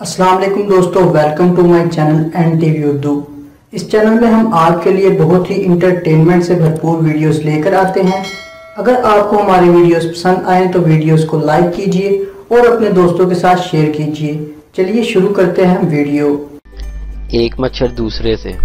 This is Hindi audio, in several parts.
अस्सलाम वालेकुम दोस्तों, welcome to my channel NTV Urdu. इस चैनल में हम आपके लिए बहुत ही इंटरटेनमेंट से भरपूर वीडियोस लेकर आते हैं। अगर आपको हमारी वीडियोस पसंद आए तो वीडियोस को लाइक कीजिए और अपने दोस्तों के साथ शेयर कीजिए। चलिए शुरू करते हैं वीडियो। एक मच्छर दूसरे से।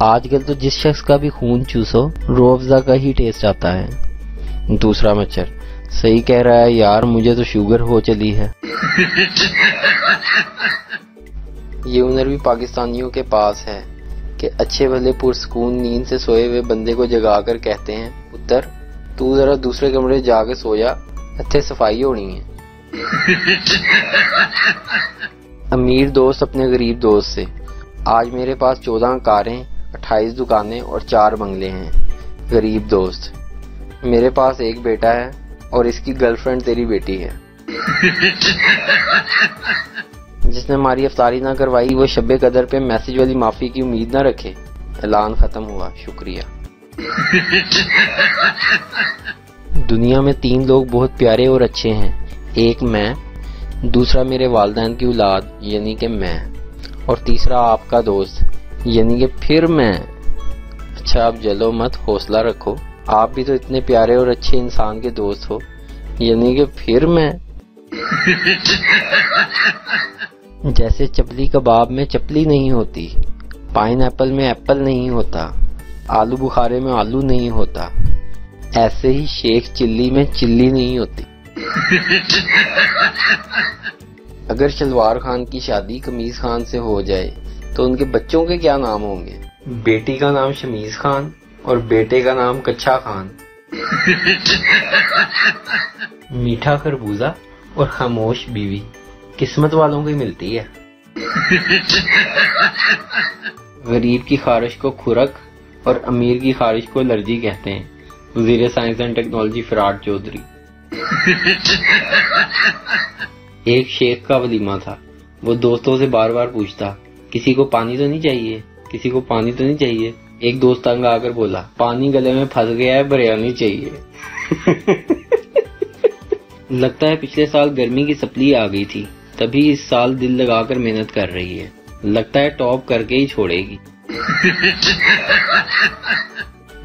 आजकल तो जिस शख्स का भी खून चूसो रूह अफ़ज़ा का ही टेस्ट आता है। दूसरा मच्छर, सही कह रहा है यार, मुझे तो शुगर हो चली है। ये हुनर भी पाकिस्तानियों के पास है कि अच्छे भले पुरसकून नींद से सोए हुए बंदे को जगाकर कहते हैं, पुत्र तू जरा दूसरे कमरे जाके सो जा, इत्थे सफाई होनी है। अमीर दोस्त अपने गरीब दोस्त से, आज मेरे पास 14 कारें, 28 दुकानें और 4 बंगले हैं। गरीब दोस्त, मेरे पास एक बेटा है और इसकी गर्लफ्रेंड तेरी बेटी है। जिसने हमारी अफ्तारी ना करवाई वो शब्बे कदर पे मैसेज वाली माफी की उम्मीद ना रखे। ऐलान खत्म हुआ, शुक्रिया। दुनिया में 3 लोग बहुत प्यारे और अच्छे हैं। एक मैं, दूसरा मेरे वालिदैन की औलाद यानी कि मैं, और तीसरा आपका दोस्त यानी कि फिर मैं। अच्छा आप जलो मत, हौसला रखो, आप भी तो इतने प्यारे और अच्छे इंसान के दोस्त हो, यानी कि फिर मैं। जैसे चपली कबाब में चपली नहीं होती, पाइन एप्पल में एप्पल नहीं होता, आलू बुखारे में आलू नहीं होता, ऐसे ही शेख चिल्ली में चिल्ली नहीं होती। अगर शलवार खान की शादी कमीज खान से हो जाए तो उनके बच्चों के क्या नाम होंगे? बेटी का नाम शमीज खान और बेटे का नाम कच्छा खान। मीठा खरबूजा और खामोश बीवी किस्मत वालों को मिलती है। गरीब की खारिश को खुरक और अमीर की खारिश को एलर्जी कहते हैं। वज़ीर science and technology Fawad Chaudhry. एक शेख का वलीमा था। वो दोस्तों से बार बार पूछता, किसी को पानी तो नहीं चाहिए, किसी को पानी तो नहीं चाहिए। एक दोस्त तंग आकर बोला, पानी गले में फंस गया है, बिरयानी चाहिए। लगता है पिछले साल गर्मी की सप्ली आ गई थी, तभी इस साल दिल लगाकर मेहनत कर रही है। लगता है टॉप करके ही छोड़ेगी।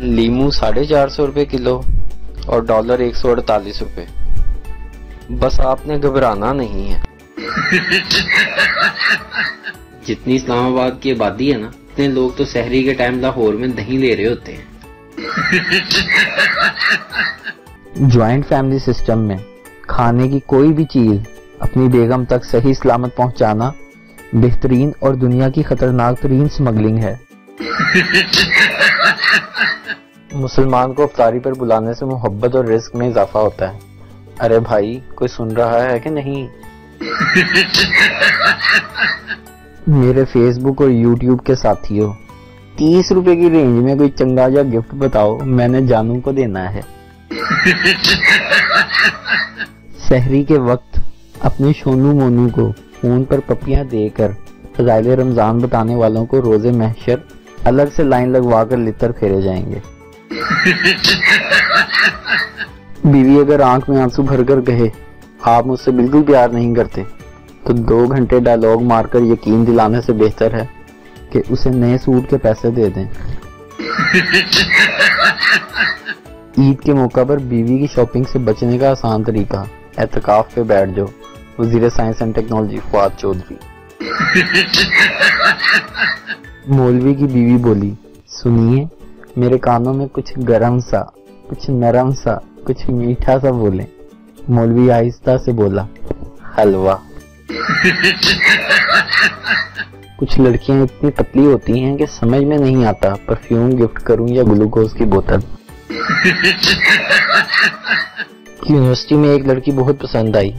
लीमू 450 रुपए किलो और डॉलर 148 रुपए। बस आपने घबराना नहीं है। जितनी इस्लामाबाद की आबादी है ना, इतने लोग तो सहरी के टाइम लाहौर में दही ले रहे होते हैं। ज्वाइंट फैमिली सिस्टम में खाने की कोई भी चीज अपनी बेगम तक सही सलामत पहुंचाना बेहतरीन और दुनिया की खतरनाक तरीन स्मगलिंग है। मुसलमान को इफ्तारी पर बुलाने से मोहब्बत और रिस्क में इजाफा होता है। अरे भाई, कोई सुन रहा है कि नहीं? मेरे फेसबुक और यूट्यूब के साथियों, 30 रुपए की रेंज में कोई चंगा जा गिफ्ट बताओ, मैंने जानू को देना है। सहरी के वक्त अपने शोनू मोनू को फोन पर पपियां देकर फज़ाइल रमजान बताने वालों को रोजे महशर अलग से लाइन लगवाकर लितर फेरे जाएंगे। बीवी अगर आंख में आंसू भरकर कहे, आप मुझसे बिल्कुल प्यार नहीं करते, तो 2 घंटे डायलॉग मारकर यकीन दिलाने से बेहतर है कि उसे नए सूट के पैसे दे दें। ईद के मौका पर बीवी की शॉपिंग से बचने का आसान तरीका, एतकाफ पे बैठ जाओ। वज़ीर साइंस एंड टेक्नोलॉजी फराद चौधरी। मौलवी की बीवी बोली, सुनिए मेरे कानों में कुछ गरम सा, कुछ नरम सा, कुछ मीठा सा बोले। मौलवी आहिस्ता से बोला, हलवा। कुछ लड़कियां इतनी पतली होती हैं कि समझ में नहीं आता परफ्यूम गिफ्ट करूं या ग्लूकोज की बोतल। यूनिवर्सिटी में एक लड़की बहुत पसंद आई,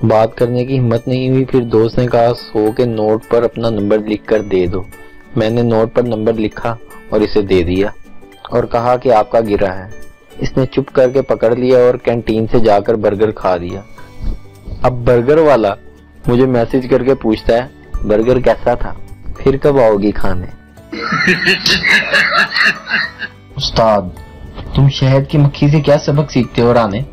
बात करने की हिम्मत नहीं हुई। फिर दोस्त ने कहा, 100 के नोट पर अपना नंबर लिख कर दे दो। मैंने नोट पर नंबर लिखा और इसे दे दिया और कहा कि आपका गिरा है। इसने चुप करके पकड़ लिया और कैंटीन से जाकर बर्गर खा दिया। अब बर्गर वाला मुझे मैसेज करके पूछता है, बर्गर कैसा था, फिर कब आओगी खाने? उस्ताद, तुम शहद की मक्खी से क्या सबक सीखते हो राने?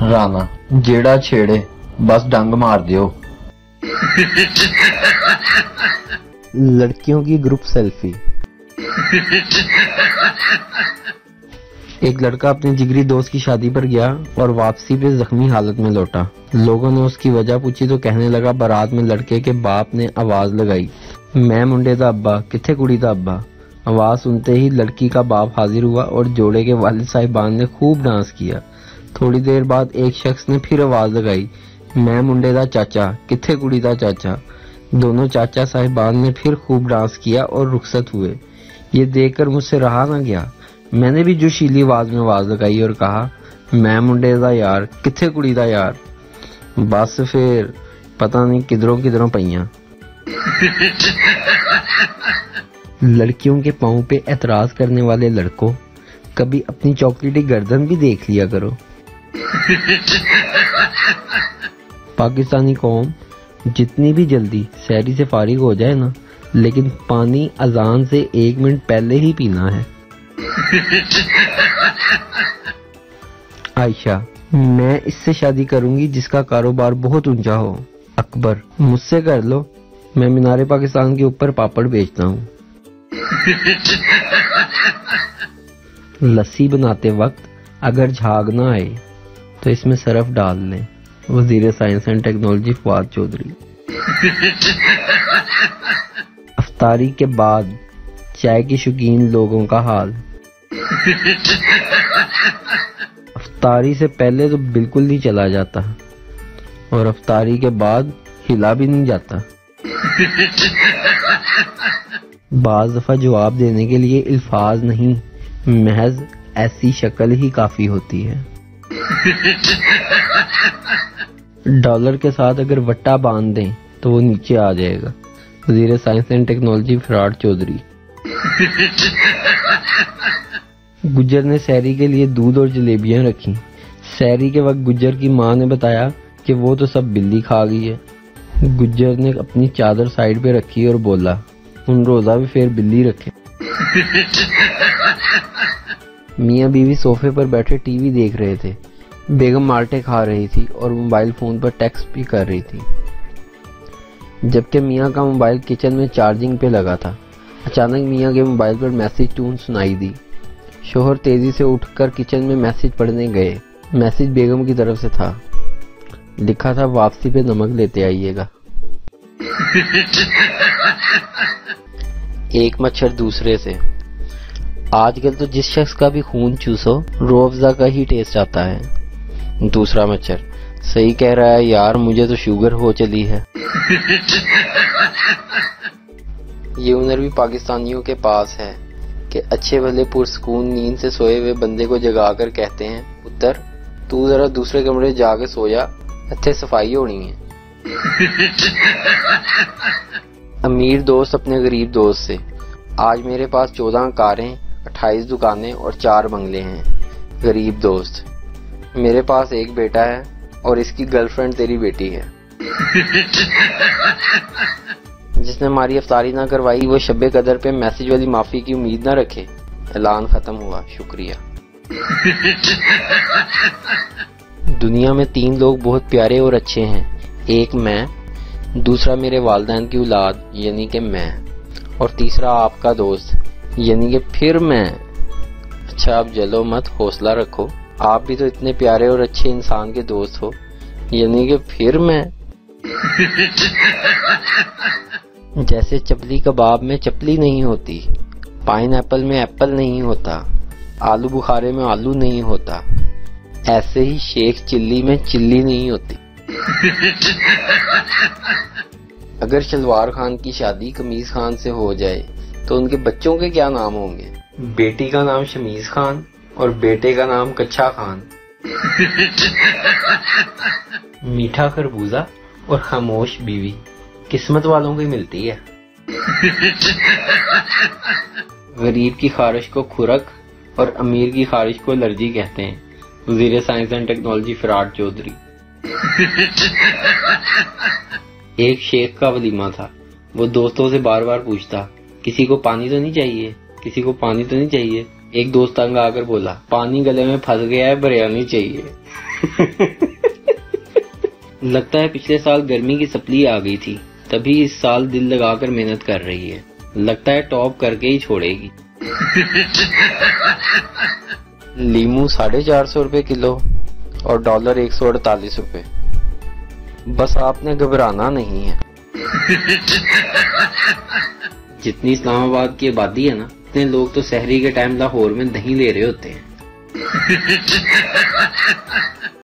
राना, जेड़ा छेड़े बस डंग मार दियो। लड़कियों की ग्रुप सेल्फी। एक लड़का अपने जिगरी दोस्त की शादी पर गया और वापसी पे जख्मी हालत में लौटा। लोगों ने उसकी वजह पूछी तो कहने लगा बारात में लड़के के बाप ने आवाज लगाई, मैं मुंडे दा अब्बा, किथे कुड़ी दा अब्बा। आवाज सुनते ही लड़की का बाप हाजिर हुआ और जोड़े के वालिद साहिबान ने खूब डांस किया। थोड़ी देर बाद एक शख्स ने फिर आवाज लगाई, मैं मुंडे दा चाचा, किथे कुड़ी दा चाचा। दोनों चाचा साहिबान ने फिर खूब डांस किया और रुखसत हुए। ये देखकर मुझसे रहा ना गया। मैंने भी जोशीली आवाज में आवाज लगाई और कहा, मैं मुंडे दा यार, किथे कुड़ी दा यार। बस फिर पता नहीं किधरों किधरों पईयां। लड़कियों के पाँव पे एतराज करने वाले लड़कों, कभी अपनी चॉकलेटी गर्दन भी देख लिया करो। पाकिस्तानी कौम जितनी भी जल्दी सहरी से फारिग हो जाए ना, लेकिन पानी अजान से 1 मिनट पहले ही पीना है। आयशा, मैं इससे शादी करूंगी जिसका कारोबार बहुत ऊंचा हो। अकबर, मुझसे कर लो, मैं मीनारे पाकिस्तान के ऊपर पापड़ बेचता हूँ। लस्सी बनाते वक्त अगर झाग ना आए तो इसमें सरफ डाल लें। वजीर science and technology Fawad Chaudhry. अफ्तारी के बाद चाय के शौकीन लोगों का हाल। अफ्तारी से पहले तो बिल्कुल नहीं चला जाता और अफ्तारी के बाद हिला भी नहीं जाता। बाज दफा जवाब देने के लिए अल्फाज नहीं, महज ऐसी शक्ल ही काफी होती है। डॉलर के साथ अगर वट्टा बांध दें तो वो नीचे आ जाएगा। वजीर science and technology Fawad Chaudhry. Gujjar ने सहरी के लिए दूध और जलेबियां रखी। सहरी के वक्त गुज्जर की मां ने बताया कि वो तो सब बिल्ली खा गई है। गुज्जर ने अपनी चादर साइड पे रखी और बोला, उन रोजा भी फिर बिल्ली रखे। मियां बीवी सोफे पर बैठे टीवी देख रहे थे। बेगम माल्टे खा रही थी और मोबाइल फोन पर टेक्स्ट भी कर रही थी, जबकि मियां का मोबाइल किचन में चार्जिंग पे लगा था। अचानक मियां के मोबाइल पर मैसेज टून सुनाई दी। शोहर तेजी से उठकर किचन में मैसेज पढ़ने गए। मैसेज बेगम की तरफ से था। लिखा था, वापसी पे नमक लेते आइएगा। एक मच्छर दूसरे से। आजकल तो जिस शख्स का भी खून चूसो रूह अफ़ज़ा का ही टेस्ट आता है। दूसरा मच्छर, सही कह रहा है यार, मुझे तो शुगर हो चली है। ये हुनर भी पाकिस्तानियों के पास है कि अच्छे भले पुरसकून नींद से सोए हुए बंदे को जगाकर कहते हैं, पुत्र तू जरा दूसरे कमरे जाके सो जा, इत्थे सफाई होनी है। अमीर दोस्त अपने गरीब दोस्त से, आज मेरे पास 14 कारें, 28 दुकानें और 4 बंगले हैं। गरीब दोस्त, मेरे पास एक बेटा है और इसकी गर्लफ्रेंड तेरी बेटी है। जिसने हमारी अफ्तारी ना करवाई वो शब्बे कदर पे मैसेज वाली माफी की उम्मीद ना रखे। ऐलान खत्म हुआ, शुक्रिया। दुनिया में 3 लोग बहुत प्यारे और अच्छे हैं। एक मैं, दूसरा मेरे वालिदैन की औलाद यानी कि मैं, और तीसरा आपका दोस्त यानी कि फिर मैं। अच्छा आप जलो मत, हौसला रखो, आप भी तो इतने प्यारे और अच्छे इंसान के दोस्त हो, यानी कि फिर मैं। जैसे चपली कबाब में चपली नहीं होती, पाइन एप्पल में एप्पल नहीं होता, आलू बुखारे में आलू नहीं होता, ऐसे ही शेख चिल्ली में चिल्ली नहीं होती। अगर शलवार खान की शादी कमीज खान से हो जाए तो उनके बच्चों के क्या नाम होंगे? बेटी का नाम शमीज खान और बेटे का नाम कच्छा खान। मीठा खरबूजा और खामोश बीवी किस्मत वालों को मिलती है। गरीब की खारिश को खुरक और अमीर की खारिश को एलर्जी कहते हैं। वजीर science and technology Fawad Chaudhry. एक शेख का वलीमा था। वो दोस्तों से बार बार पूछता, किसी को पानी तो नहीं चाहिए, किसी को पानी तो नहीं चाहिए। एक दोस्त तंग आकर बोला, पानी गले में फंस गया है, बिरयानी चाहिए। लगता है पिछले साल गर्मी की सप्ली आ गई थी, तभी इस साल दिल लगाकर मेहनत कर रही है। लगता है टॉप करके ही छोड़ेगी। लीमू 450 रुपए किलो और डॉलर 148 रुपए। बस आपने घबराना नहीं है। जितनी इस्लामाबाद की आबादी है ना, इतने लोग तो सहरी के टाइम लाहौर में दही ले रहे होते हैं।